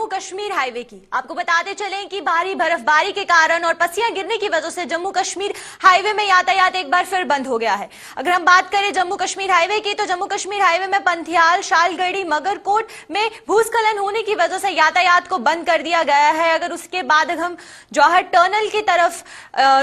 Kashmir highway की। आपको बताते चलें कि भारी बर्फबारी के कारण और पस्सियां गिरने की वजह से जम्मू कश्मीर हाईवे में यातायात एक बार फिर बंद हो गया है। अगर हम बात करें जम्मू कश्मीर हाईवे की, तो जम्मू कश्मीर हाईवे में पंथियाल, शालगढ़ी, मगरकोट में भूस्खलन होने की वजह से यातायात को बंद कर दिया गया है। अगर उसके बाद हम जौहर टनल की तरफ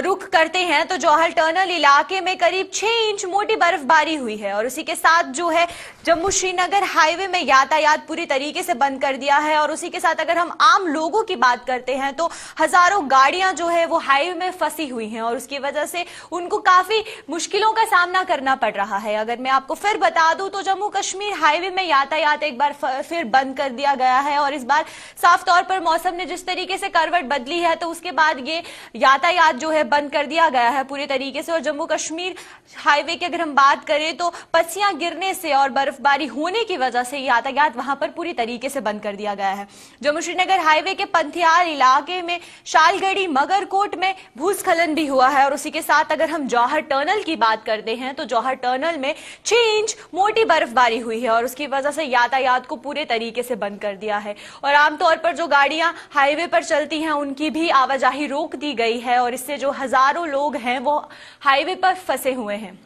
रुख करते हैं तो जौहर टनल इलाके में करीब 6 इंच मोटी बर्फबारी हुई है और उसी के साथ जो है जम्मू श्रीनगर हाईवे में यातायात पूरी तरीके से बंद कर दिया है। और उसी के साथ अगर हम आम लोगों की बात करते हैं तो हजारों गाड़ियां जो है वो हाईवे में फंसी हुई हैं और उसकी वजह से उनको काफी मुश्किलों का सामना करना पड़ रहा है। अगर मैं आपको फिर बता दूं तो जम्मू कश्मीर हाईवे में यातायात एक बार फिर बंद कर दिया गया है और इस बार साफ तौर पर मौसम ने जिस तरीके से करवट बदली है तो उसके बाद ये यातायात जो है बंद कर दिया गया है पूरी तरीके से। और जम्मू कश्मीर हाईवे की अगर हम बात करें तो पस्सियां गिरने से और बर्फबारी होने की वजह से यातायात वहां पर पूरी तरीके से बंद कर दिया गया है। जम्मू श्रीनगर हाईवे के पंथियाल इलाके में शालगढ़ी, मगरकोट में भूस्खलन भी हुआ है और उसी के साथ अगर हम जौहर टनल की बात करते हैं तो जौहर टनल में 6 इंच मोटी बर्फबारी हुई है और उसकी वजह से यातायात को पूरे तरीके से बंद कर दिया है। और आमतौर पर जो गाड़ियां हाईवे पर चलती हैं उनकी भी आवाजाही रोक दी गई है और इससे जो हजारों लोग हैं वो हाईवे पर फंसे हुए हैं।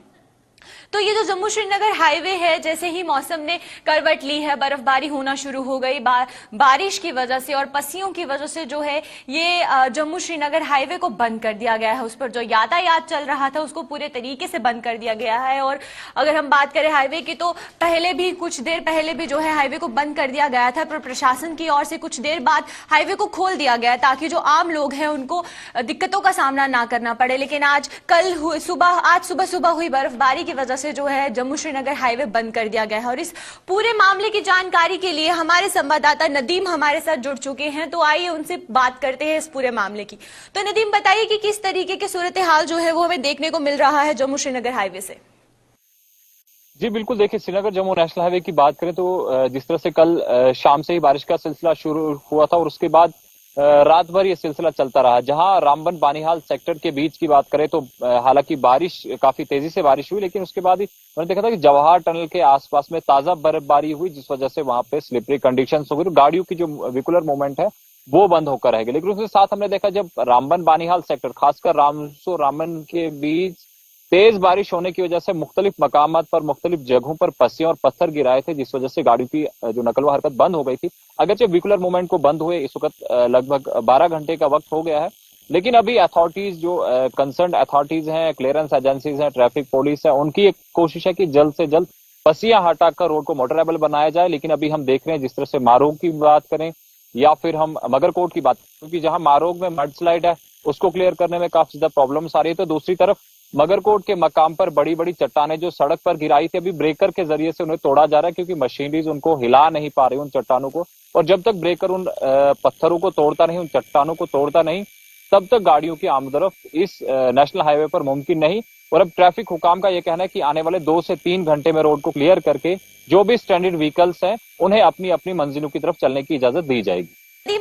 तो ये जो जम्मू श्रीनगर हाईवे है, जैसे ही मौसम ने करवट ली है, बर्फबारी होना शुरू हो गई बारिश की वजह से और पस्सियों की वजह से जो है ये जम्मू श्रीनगर हाईवे को बंद कर दिया गया है। उस पर जो यातायात चल रहा था उसको पूरे तरीके से बंद कर दिया गया है। और अगर हम बात करें हाईवे की तो पहले भी कुछ देर पहले भी जो है हाईवे को बंद कर दिया गया था, पर प्रशासन की ओर से कुछ देर बाद हाईवे को खोल दिया गया ताकि जो आम लोग हैं उनको दिक्कतों का सामना ना करना पड़े। लेकिन आज सुबह हुई बर्फबारी की वजह से जो है जम्मू श्रीनगर हाईवे बंद कर दिया गया है। और इस पूरे मामले की जानकारी के लिए हमारे संवाददाता नदीम हमारे साथ जुड़ चुके हैं, तो आइए उनसे बात करते हैं इस पूरे मामले की। तो नदीम, बताइए कि किस तरीके की सूरत हाल जो है वो हमें देखने को मिल रहा है जम्मू श्रीनगर हाईवे से। जी बिल्कुल, देखिए श्रीनगर जम्मू नेशनल हाईवे की बात करें तो जिस तरह से कल शाम से ही बारिश का सिलसिला शुरू हुआ था और उसके बाद रात भर ये सिलसिला चलता रहा। जहां रामबन बानीहाल सेक्टर के बीच की बात करें तो हालांकि बारिश काफी तेजी से बारिश हुई, लेकिन उसके बाद ही मैंने देखा था कि जवाहर टनल के आसपास में ताजा बर्फबारी हुई जिस वजह से वहां पे स्लिपरी कंडीशंस हो गई तो गाड़ियों की जो व्हीकुलर मूवमेंट है वो बंद होकर रह गई। लेकिन उसके साथ हमने देखा जब रामबन बानीहाल सेक्टर खासकर रामसो रामबन के बीच तेज बारिश होने की वजह से मुख्तलिफ मकामात पर मुख्तलिफ जगहों पर पस्सियां और पत्थर गिराए थे जिस वजह से गाड़ी की जो नकल व हरकत बंद हो गई थी। अगरचे व्हीकुलर मूवमेंट को बंद हुए इस वक्त लगभग 12 घंटे का वक्त हो गया है, लेकिन अभी अथॉरिटीज जो कंसर्न अथॉरिटीज हैं, क्लियरेंस एजेंसीज हैं, ट्रैफिक पुलिस है, उनकी एक कोशिश है कि जल्द से जल्द पस्सियां हटाकर रोड को मोटरेबल बनाया जाए। लेकिन अभी हम देख रहे हैं जिस तरह से मारोग की बात करें या फिर हम मगरकोट की बात, क्योंकि जहां मारोग में मड स्लाइड है उसको क्लियर करने में काफी ज्यादा प्रॉब्लम्स आ रही है, तो दूसरी तरफ मगरकोट के मकाम पर बड़ी बड़ी चट्टानें जो सड़क पर गिराई थी अभी ब्रेकर के जरिए से उन्हें तोड़ा जा रहा है क्योंकि मशीनरीज उनको हिला नहीं पा रही उन चट्टानों को, और जब तक ब्रेकर उन पत्थरों को तोड़ता नहीं, उन चट्टानों को तोड़ता नहीं, तब तक गाड़ियों की आमदरफ्त इस नेशनल हाईवे पर मुमकिन नहीं। और अब ट्रैफिक हुकाम का यह कहना है कि आने वाले 2 से 3 घंटे में रोड को क्लियर करके जो भी स्टैंडर्ड व्हीकल्स हैं उन्हें अपनी अपनी मंजिलों की तरफ चलने की इजाजत दी जाएगी।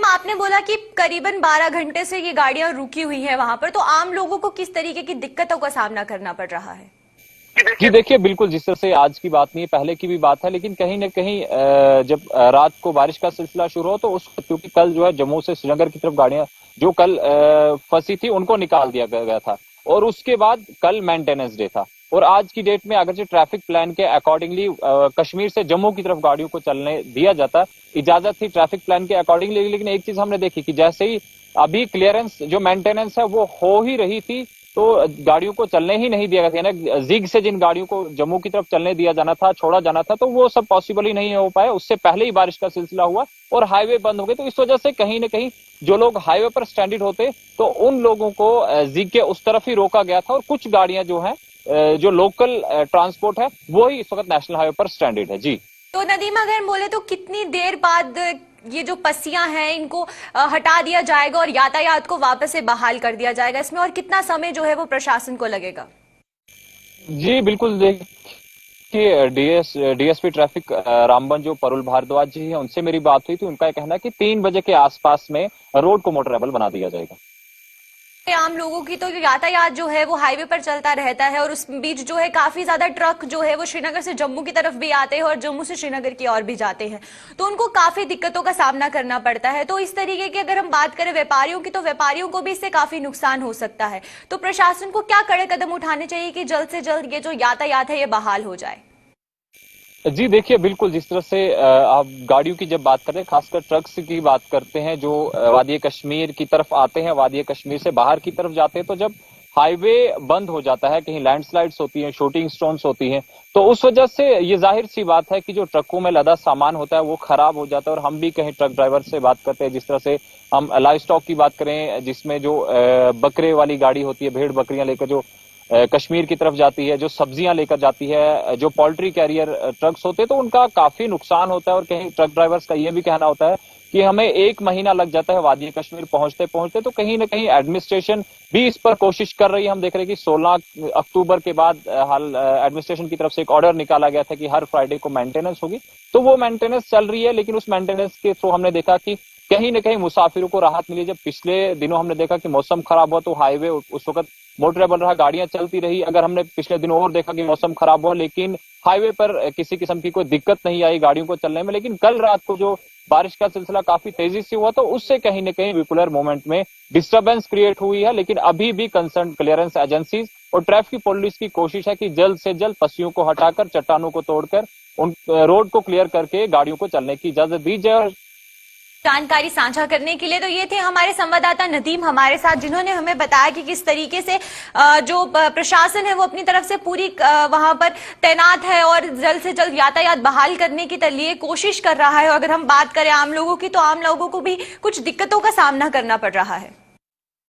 आपने बोला कि करीबन 12 घंटे से ये गाड़ियां रुकी हुई हैं वहां पर, तो आम लोगों को किस तरीके की दिक्कतों का सामना करना पड़ रहा है? जी देखिए, बिल्कुल जिस तरह से आज की बात नहीं है, पहले की भी बात है, लेकिन कहीं न कहीं जब रात को बारिश का सिलसिला शुरू हो तो क्योंकि कल जो है जम्मू से श्रीनगर की तरफ गाड़ियां जो कल फंसी थी उनको निकाल दिया गया था और उसके बाद कल मेंटेनेंस डे था। और आज की डेट में अगरचे ट्रैफिक प्लान के अकॉर्डिंगली कश्मीर से जम्मू की तरफ गाड़ियों को चलने दिया जाता, इजाजत थी ट्रैफिक प्लान के अकॉर्डिंगली, लेकिन एक चीज हमने देखी कि जैसे ही अभी क्लियरेंस जो मेंटेनेंस है वो हो ही रही थी तो गाड़ियों को चलने ही नहीं दिया गया, यानी जिग से जिन गाड़ियों को जम्मू की तरफ चलने दिया जाना था, छोड़ा जाना था, तो वो सब पॉसिबल ही नहीं हो पाया। उससे पहले ही बारिश का सिलसिला हुआ और हाईवे बंद हो गए, तो इस वजह से कहीं न कहीं जो लोग हाईवे पर स्टैंडर्ड होते तो उन लोगों को जिग के उस तरफ ही रोका गया था और कुछ गाड़ियां जो है जो लोकल ट्रांसपोर्ट है वो ही इस वक्त नेशनल हाईवे पर स्टैंडर्ड है। जी तो नदीम, अगर बोले तो कितनी देर बाद ये जो पस्सियां हैं इनको हटा दिया जाएगा और यातायात को वापस से बहाल कर दिया जाएगा इसमें, और कितना समय जो है वो प्रशासन को लगेगा? जी बिल्कुल, देखिए डीएसपी ट्रैफिक रामबन जो परुल भारद्वाज जी हैं उनसे मेरी बात हुई थी, उनका कहना है कि 3 बजे के आसपास में रोड को मोटरेबल बना दिया जाएगा। आम लोगों की तो यातायात जो है वो हाईवे पर चलता रहता है और उस बीच जो है काफी ज्यादा ट्रक जो है वो श्रीनगर से जम्मू की तरफ भी आते हैं और जम्मू से श्रीनगर की ओर भी जाते हैं, तो उनको काफी दिक्कतों का सामना करना पड़ता है। तो इस तरीके की अगर हम बात करें व्यापारियों की, तो व्यापारियों को भी इससे काफी नुकसान हो सकता है। तो प्रशासन को क्या कड़े कदम उठाने चाहिए कि जल्द से जल्द ये जो यातायात है ये बहाल हो जाए? जी देखिए, बिल्कुल जिस तरह से आप गाड़ियों की जब बात करें, खासकर ट्रक्स की बात करते हैं जो वादी कश्मीर की तरफ आते हैं, वादी कश्मीर से बाहर की तरफ जाते हैं, तो जब हाईवे बंद हो जाता है, कहीं लैंडस्लाइड्स होती हैं, शूटिंग स्टोन्स होती हैं, तो उस वजह से ये जाहिर सी बात है कि जो ट्रकों में लदा सामान होता है वो खराब हो जाता है। और हम भी कहीं ट्रक ड्राइवर से बात करते हैं, जिस तरह से हम लाइव स्टॉक की बात करें, जिसमें जो बकरे वाली गाड़ी होती है, भेड़ बकरियां लेकर जो कश्मीर की तरफ जाती है, जो सब्जियां लेकर जाती है, जो पोल्ट्री कैरियर ट्रक्स होते हैं, तो उनका काफी नुकसान होता है। और कहीं ट्रक ड्राइवर्स का ये भी कहना होता है कि हमें 1 महीना लग जाता है वादी कश्मीर पहुंचते पहुंचते। तो कहीं ना कहीं एडमिनिस्ट्रेशन भी इस पर कोशिश कर रही है। हम देख रहे हैं कि 16 अक्टूबर के बाद हाल एडमिनिस्ट्रेशन की तरफ से एक ऑर्डर निकाला गया था कि हर फ्राइडे को मेंटेनेंस होगी, तो वो मेंटेनेंस चल रही है। लेकिन उस मेंटेनेंस के थ्रू हमने देखा कि कहीं न कहीं मुसाफिरों को राहत मिली। जब पिछले दिनों हमने देखा कि मौसम खराब हुआ तो हाईवे उस वक्त मोटरेबल रहा, गाड़ियां चलती रही। अगर हमने पिछले दिनों और देखा कि मौसम खराब हुआ लेकिन हाईवे पर किसी किस्म की कोई दिक्कत नहीं आई गाड़ियों को चलने में। लेकिन कल रात को जो बारिश का सिलसिला काफी तेजी से हुआ तो उससे कहीं न कहीं वेहिकुलर मूवमेंट में डिस्टर्बेंस क्रिएट हुई है। लेकिन अभी भी कंसर्न क्लियरेंस एजेंसीज और ट्रैफिक पुलिस की कोशिश है कि जल्द से जल्द पस्सियों को हटाकर, चट्टानों को तोड़कर उन रोड को क्लियर करके गाड़ियों को चलने की इजाजत दी जाए। जानकारी साझा करने के लिए तो ये थे हमारे संवाददाता नदीम हमारे साथ, जिन्होंने हमें बताया कि किस तरीके से जो प्रशासन है वो अपनी तरफ से पूरी वहां पर तैनात है और जल्द से जल्द यातायात बहाल करने के लिए कोशिश कर रहा है। और अगर हम बात करें आम लोगों की, तो आम लोगों को भी कुछ दिक्कतों का सामना करना पड़ रहा है।